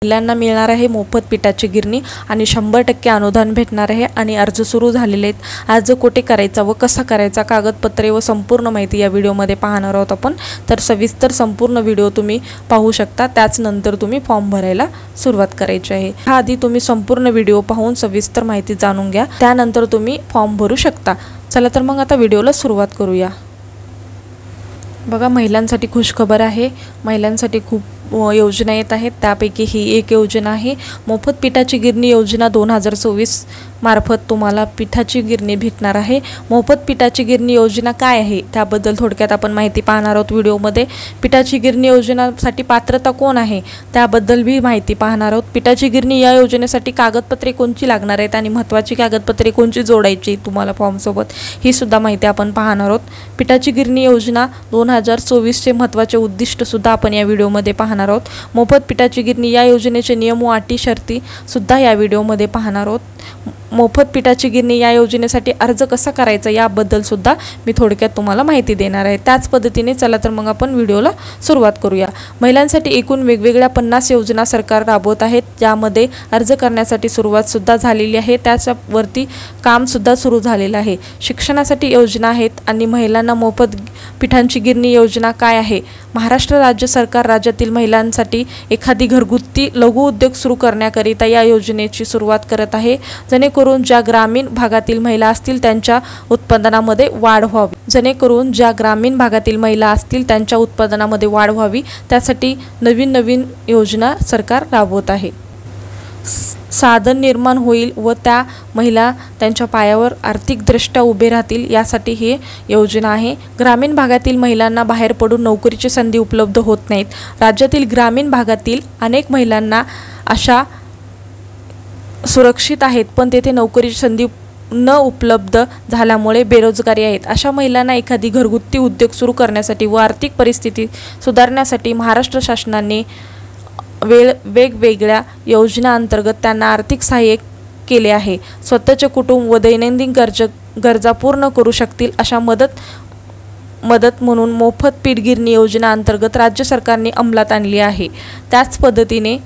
महिलांना मिळणार आहे मोफत पिठाची गिरणी आणि 100% अनुदान भेटणार आहे आणि अर्ज सुरू झालेले आहेत। अर्ज कुठे करायचा व कसा करायचा, कागदपत्रे व संपूर्ण माहिती या व्हिडिओमध्ये पाहणार आहोत आपण। तर सविस्तर संपूर्ण व्हिडिओ तुम्ही पाहू शकता, त्याच नंतर तुम्ही फॉर्म भरायला सुरुवात करायची आहे। आधी तुम्ही संपूर्ण व्हिडिओ पाहून सविस्तर माहिती जाणून घ्या, त्यानंतर तुम्ही फॉर्म भरू शकता। चला तर मग आता व्हिडिओला सुरुवात करूया। बघा, महिलांसाठी खुशखबर आहे। महिलांसाठी खूप योजना येत आहेत, त्यापैकी ही एक योजना आहे। मोफत पिठाची गिरणी योजना 2024 मार्फत तुम्हाला पिठाची गिरणी भेटणार आहे। मोफत पिठाची गिरणी योजना काय आहे त्याबद्दल थोडक्यात आपण माहिती पाहणार आहोत व्हिडिओमध्ये। पिठाची गिरणी योजनासाठी पात्रता कोण आहे त्याबद्दल भी माहिती पाहणार आहोत। पिठाची गिरणी या योजनेसाठी कागदपत्रे कोणती लागणार आहेत आणि महत्त्वाची कागदपत्रे कोणती जोडायची तुम्हाला फॉर्म सोबत, ही सुद्धा माहिती आपण पाहणार आहोत। पिठाची गिरणी योजना 2024 चे महत्त्वाचे उद्दिष्ट सुद्धा आपण या व्हिडिओमध्ये पाहणार आहोत। मोफत पिठाची गिरणी या योजनेचे नियम व अटी शर्ती सुद्धा या व्हिडिओमध्ये पाहणार आहोत। मोफत पिठाची गिरणी या योजनेसाठी अर्ज कसा करायचा याबद्दल सुद्धा मी थोडक्यात तुम्हाला माहिती देणार आहे। त्याच पद्धतीने चला तर मग आपण व्हिडिओला सुरुवात करूया। महिलांसाठी एकूण वेगवेगळ्या 50 योजना सरकार राबवत आहेत, ज्यामध्ये अर्ज करण्यासाठी सुरुवात सुद्धा झालेली आहे, त्याच्यावरती काम सुद्धा सुरू झालेलं आहे। शिक्षणासाठी योजना आहेत आणि महिलांना मोफत पिठांची गिरणी योजना काय आहे। महाराष्ट्र राज्य सरकार राज्यातील महिलांसाठी एखादी घरगुती लघु उद्योग सुरू करण्याकरिता या योजनेची सुरुवात करत आहे, जेणेकरून ज्या ग्रामीण भागातील महिला असतील त्यांच्या उत्पादनामध्ये वाढ व्हावी, त्यासाठी नवीन योजना सरकार राबवत आहे। साधन निर्माण होईल व त्या महिला त्यांच्या पायावर आर्थिकदृष्ट्या उभे राहतील, यासाठी ही योजना आहे। ग्रामीण भागातील महिलांना बाहेर पडून नोकरीची संधी उपलब्ध होत नाहीत। राज्यातील ग्रामीण भागातील अनेक महिलांना अशा सुरक्षित आहेत, पण तेथे नोकरीची संधी न उपलब्ध झाल्यामुळे बेरोजगारी आहेत। अशा महिलांना एखादी घरगुती उद्योग सुरू करण्यासाठी व आर्थिक परिस्थिती सुधारण्यासाठी महाराष्ट्र शासनाने वेगवेगळ्या योजना अंतर्गत त्यांना आर्थिक सहाय्य केले आहे। स्वतःचे कुटुंब व दैनंदिन गरजा पूर्ण करू शकतील अशा मदत म्हणून मोफत पीठ गिरणी योजना अंतर्गत राज्य सरकारने अंमलात आणली आहे। त्याच पद्धतीने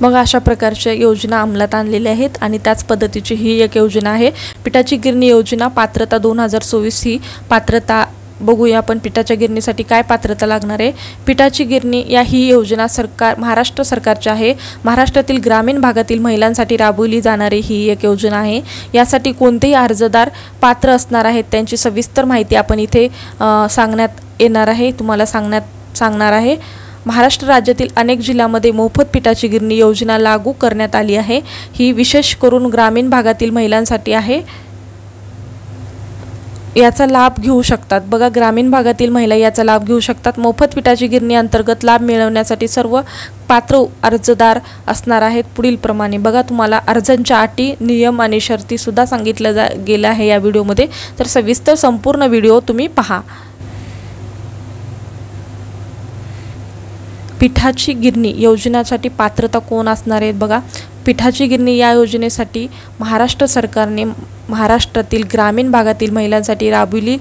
मग अशा प्रकारच्या योजना अंमलात आणलेल्या आहेत आणि त्याच पद्धतीची ही एक योजना आहे पिठाची गिरणी योजना। पात्रता 2024 ही पात्रता बघूया आपण। पिठाच्या गिरणीसाठी काय पात्रता लागणार आहे। पिठाची गिरणी ही योजना महाराष्ट्र सरकारची आहे। महाराष्ट्रातील ग्रामीण भागातील महिलांसाठी राबवली जाणारी ही एक योजना आहे। यासाठी कोणतेही अर्जदार पात्र असणार आहेत त्यांची सविस्तर माहिती आपण इथे सांगण्यात येणार आहे, तुम्हाला सांगणार आहे। महाराष्ट्र राज्यातील अनेक जिल्ह्यांमध्ये मोफत पिठाची गिरणी योजना लागू करण्यात आली आहे। ही विशेष करून ग्रामीण भागातील महिलांसाठी आहे, याचा लाभ घेऊ शकतात। बघा, ग्रामीण भागातील महिला याचा लाभ घेऊ शकतात। मोफत पिठाची गिरणी अंतर्गत लाभ मिळवण्यासाठी सर्व पात्र अर्जदार असणार आहेत पुढील प्रमाणे। बघा, तुम्हाला अर्जांच्या अटी, नियम आणि शर्ती सुद्धा सांगितलं गेलं आहे या व्हिडिओमध्ये, तर सविस्तर संपूर्ण व्हिडिओ तुम्ही पहा। पिठाची गिरणी योजनेसाठी पात्रता कोण असणार आहेत। बघा, पिठाची गिरणी या योजनेसाठी महाराष्ट्र सरकारने महाराष्ट्रातील ग्रामीण भागातील महिलांसाठी राबविली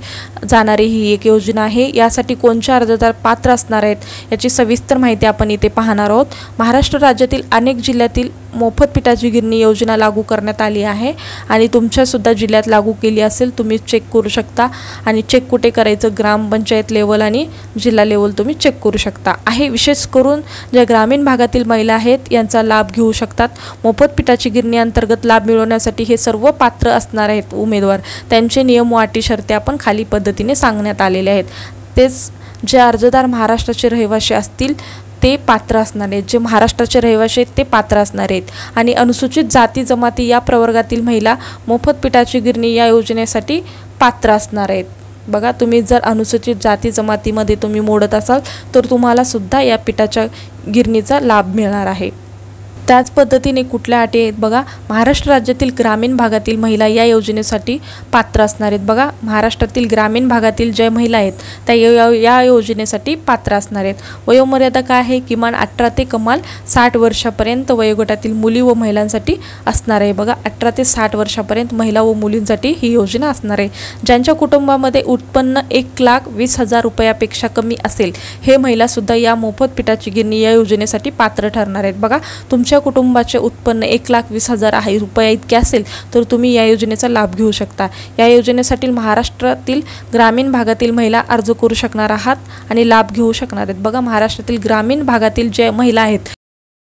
जाणारी ही एक योजना आहे। यासाठी कोणते अर्जदार पात्र असणार आहेत याची सविस्तर माहिती आपण इथे पाहणार आहोत। महाराष्ट्र राज्यातील अनेक जिल्ह्यातील मोफत पिठाची गिरणी योजना लागू करण्यात आली आहे आणि तुमच्या सुद्धा जिल्ह्यात लागू केली असेल, तुम्ही चेक करू शकता। आणि चेक कुठे करायचं, ग्रामपंचायत लेवल आणि जिल्हा लेवल तुम्ही चेक करू शकता आहे। विशेष करून ज्या ग्रामीण भागातील महिला आहेत यांचा लाभ घेऊ शकतात। मोफत पिठाची गिरणी अंतर्गत लाभ मिळवण्यासाठी हे सर्व पात्र असणार आहेत उमेदवार, त्यांचे नियम व अटी शर्ती आपण खाली पद्धतीने सांगण्यात आलेले आहेत। तेच जे अर्जदार महाराष्ट्राचे रहिवासी असतील ते पात्र असणार आहेत, जे महाराष्ट्राचे रहिवासी आहेत ते पात्र असणार आहेत। आणि अनुसूचित जाती जमाती या प्रवर्गातील महिला मोफत पिठाची गिरणी या योजनेसाठी पात्र असणार आहेत। बघा, तुम्ही जर अनुसूचित जाती जमातीमध्ये तुम्ही मोडत असाल तर तुम्हाला सुद्धा या पिठाच्या गिरणीचा लाभ मिळणार आहे। त्याच पद्धतीने कुठल्या अटी आहेत बघा, महाराष्ट्र राज्यातील ग्रामीण भागातील महिला या योजनेसाठी पात्र असणार आहेत। बघा, महाराष्ट्रातील ग्रामीण भागातील ज्या महिला आहेत त्या या योजनेसाठी पात्र असणार आहेत। वयोमर्यादा काय आहे, किमान 18 ते कमाल 60 वर्षापर्यंत वयोगटातील मुली व महिलांसाठी असणार आहे। बघा, 18 ते 60 वर्षापर्यंत महिला व मुलींसाठी ही योजना असणार आहे। ज्यांच्या कुटुंबामध्ये उत्पन्न 1,20,000 रुपयापेक्षा कमी असेल हे महिला सुद्धा या मोफत पिठाची गिरणी या योजनेसाठी पात्र ठरणार आहेत। बघा, तुमच्या कुटुंबाचे उत्पन्न 1,20,000 रुपये इतके असेल तर तुम्ही या योजनेचा लाभ घेऊ शकता। या योजनेसाठी महाराष्ट्रातील ग्रामीण भागातील महिला अर्ज करू शकणार आहात आणि लाभ घेऊ शकणार आहेत। बघा, महाराष्ट्रातील ग्रामीण भागातील जे महिला आहेत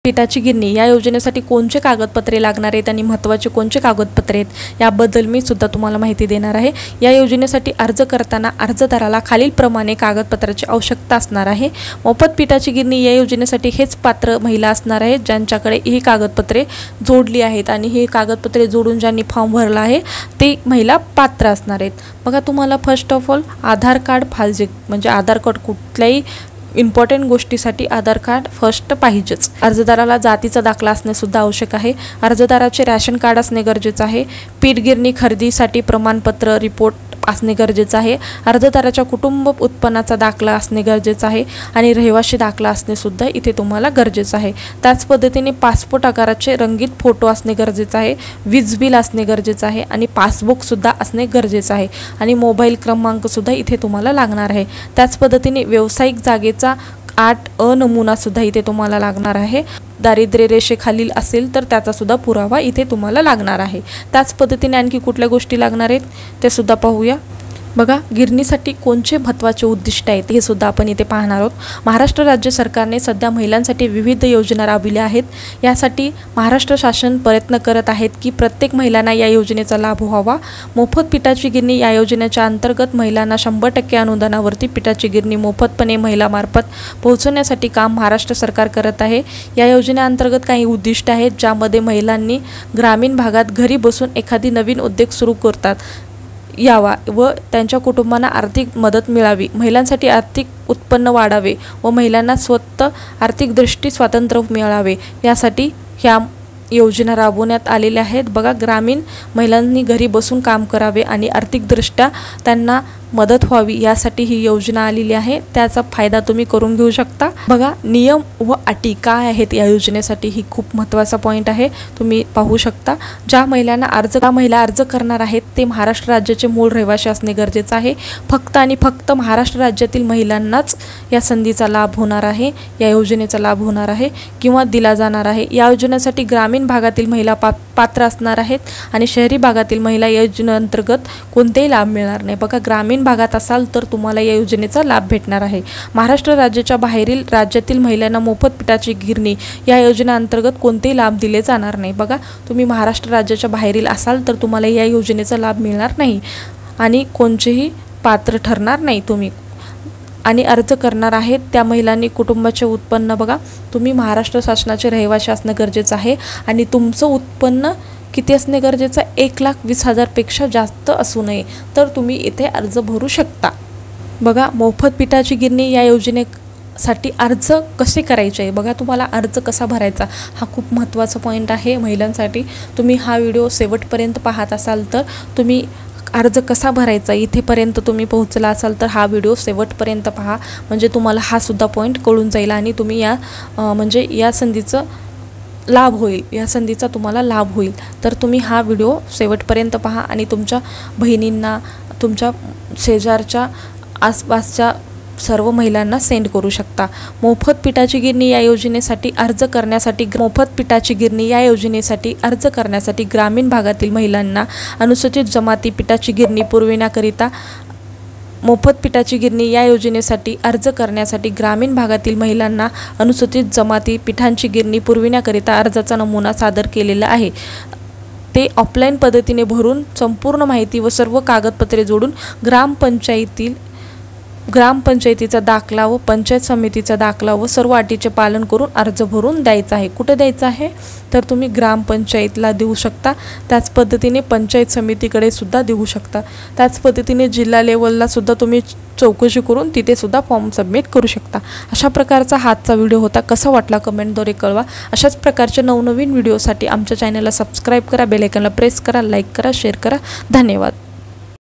पिठाची गिरणी या योजनेसाठी कोणते कागदपत्रे लागणार आहेत आणि महत्त्वाचे कोणते कागदपत्रे आहेत याबद्दल मी सुद्धा तुम्हाला माहिती देणार आहे। या योजनेसाठी अर्ज करताना अर्जदाराला खालीलप्रमाणे कागदपत्राची आवश्यकता असणार आहे। मोफत पिठाची गिरणी या योजनेसाठी हेच पात्र महिला असणार आहेत ज्यांच्याकडे ही कागदपत्रे जोडली आहेत आणि हे कागदपत्रे जोडून ज्यांनी फॉर्म भरला आहे ते महिला पात्र असणार आहेत। बघा, तुम्हाला first of all Aadhaar card पाहिजे, म्हणजे आधार कार्ड कुठल्याही इम्पॉर्टंट गोष्टीसाठी आधार कार्ड फर्स्ट पाहिजेच। अर्जदाराला जातीचा दाखला असणे सुद्धा आवश्यक आहे। अर्जदाराचे रॅशन कार्ड असणे गरजेचं आहे। पीठ गिरणी खरेदीसाठी प्रमाणपत्र रिपोर्ट असणे गरजेचं आहे। अर्जदाराच्या कुटुंब उत्पन्नाचा दाखला असणे गरजेचं आहे आणि रहिवासी दाखला असणे सुद्धा इथे तुम्हाला गरजेचं आहे। त्याच पद्धतीने पासपोर्ट आकाराचे रंगीत फोटो असणे गरजेचं आहे। वीज बिल असणे गरजेचं आहे आणि पासबुक सुद्धा असणे गरजेचं आहे आणि मोबाईल क्रमांक सुद्धा इथे तुम्हाला लागणार आहे। त्याच पद्धतीने व्यावसायिक जागेचा 8A नमुना सुद्धा इथे तुम्हाला लागणार आहे। दारिद्र्य रेषेखालील असेल तर त्याचा सुद्धा पुरावा इथे तुम्हाला लागणार आहे। त्याच पद्धतीने आणखी कुठल्या गोष्टी लागणार आहेत ते सुद्धा पाहूया। बघा, गिरणीसाठी कोणते महत्त्वाचे उद्दिष्ट आहेत हे सुद्धा आपण इथे पाहणार आहोत। महाराष्ट्र राज्य सरकारने सध्या महिलांसाठी विविध योजना राबविल्या आहेत। यासाठी महाराष्ट्र शासन प्रयत्न करत आहेत की प्रत्येक महिलांना या योजनेचा लाभ व्हावा। मोफत पिठाची गिरणी या योजनेच्या अंतर्गत महिलांना 100% अनुदानावरती पिठाची गिरणी मोफतपणे महिलामार्फत पोहोचवण्यासाठी काम महाराष्ट्र सरकार करत आहे। या योजनेअंतर्गत काही उद्दिष्ट आहेत ज्यामध्ये महिलांनी ग्रामीण भागात घरी बसून एखादी नवीन उद्योग सुरू करतात यावा व त्यांच्या कुटुंबांना आर्थिक मदत मिळावी, महिलांसाठी आर्थिक उत्पन्न वाढावे व महिलांना स्वतः आर्थिक दृष्टी स्वातंत्र्य मिळावे यासाठी ह्या योजना राबवण्यात आलेल्या आहेत। बघा, ग्रामीण महिलांनी घरी बसून काम करावे आणि आर्थिकदृष्ट्या त्यांना मदत व्हावी यासाठी ही योजना आलेली आहे। त्याचा फायदा तुम्ही करून घेऊ शकता। बघा, नियम व अटी काय आहेत या योजनेसाठी ही खूप महत्त्वाचा पॉईंट आहे, तुम्ही पाहू शकता। ज्या महिला अर्ज करणार आहेत ते महाराष्ट्र राज्याचे मूळ रहिवासी असणे गरजेचं आहे। फक्त आणि फक्त महाराष्ट्र राज्यातील महिलांनाच या संधीचा लाभ होणार आहे, या योजनेचा लाभ होणार आहे किंवा दिला जाणार आहे। या योजनेसाठी ग्रामीण भागातील महिला पात्र असणार आहेत आणि शहरी भागातील महिला या योजनेअंतर्गत कोणतेही लाभ मिळणार नाही। बघा, ग्रामीण भागात असाल तर तुम्हाला या योजनेचा लाभ भेटणार आहे। महाराष्ट्र राज्याच्या बाहेरील राज्यातील महिलांना मोफत पिठाची गिरणी या योजनेअंतर्गत कोणतेही लाभ दिले जाणार नाही। बघा, तुम्ही महाराष्ट्र राज्याच्या बाहेरील असाल तर तुम्हाला या योजनेचा लाभ मिळणार नाही आणि कोणतेही पात्र ठरणार नाही तुम्ही। आणि अर्ज करणार आहेत त्या महिलांनी कुटुंबाचे उत्पन्न, बघा, तुम्ही महाराष्ट्र शासनाचे रहिवासी असणे गरजेचं आहे आणि तुमचं उत्पन्न किती असणे गरजेचं, 1,20,000 पेक्षा जास्त असू नये तर तुम्ही इथे अर्ज भरू शकता। बघा, मोफत पिठाची गिरणी या योजनेसाठी अर्ज कसे करायचे आहे, बघा, तुम्हाला अर्ज कसा भरायचा हा खूप महत्त्वाचा पॉईंट आहे महिलांसाठी। तुम्ही हा व्हिडिओ शेवटपर्यंत पाहत असाल तर तुम्ही अर्ज कसा भरायचा इथेपर्यंत तुम्ही पोहोचला असाल तर हा व्हिडिओ शेवटपर्यंत पहा, म्हणजे तुम्हाला हा सुद्धा पॉईंट कळून जाईल आणि तुम्ही या संधीचं लाभ होईल, या संधीचा तुम्हाला लाभ होईल। तर तुम्ही हा व्हिडिओ शेवटपर्यंत पहा आणि तुमच्या बहिणींना, तुमच्या शेजारच्या आसपासच्या सर्व महिलांना सेंड करू शकता। मोफत पिठाची गिरणी या योजनेसाठी अर्ज करण्यासाठी ग्रामीण भागातील महिलांना अनुसूचित जमाती पिठाची गिरणी पुरविण्याकरिता मोफत पिठाची गिरणी या योजनेसाठी अर्ज करण्यासाठी ग्रामीण भागातील महिलांना अनुसूचित जमाती पिठांची गिरणी पुरविण्याकरिता अर्जाचा नमुना सादर केलेला आहे। ते ऑफलाईन पद्धतीने भरून संपूर्ण माहिती व सर्व कागदपत्रे जोडून ग्रामपंचायतीतील ग्रामपंचायतीचा दाखला व पंचायत समितीचा दाखला व सर्व अटीचे पालन करून अर्ज भरून द्यायचा आहे। कुठे द्यायचा आहे तर तुम्ही ग्रामपंचायतला देऊ शकता, त्याच पद्धतीने पंचायत समितीकडे सुद्धा देऊ शकता, त्याच पद्धतीने जिल्हा लेवलला सुद्धा तुम्ही चौकशी करून तिथे सुद्धा फॉर्म सबमिट करू शकता। अशा प्रकारचा हातचा व्हिडिओ होता, कसा वाटला कमेंटद्वारे कळवा। अशाच प्रकारचे नवनवीन व्हिडिओसाठी आमच्या चॅनलला सबस्क्राईब करा, बेल आयकॉनला प्रेस करा, लाईक करा, शेअर करा। धन्यवाद।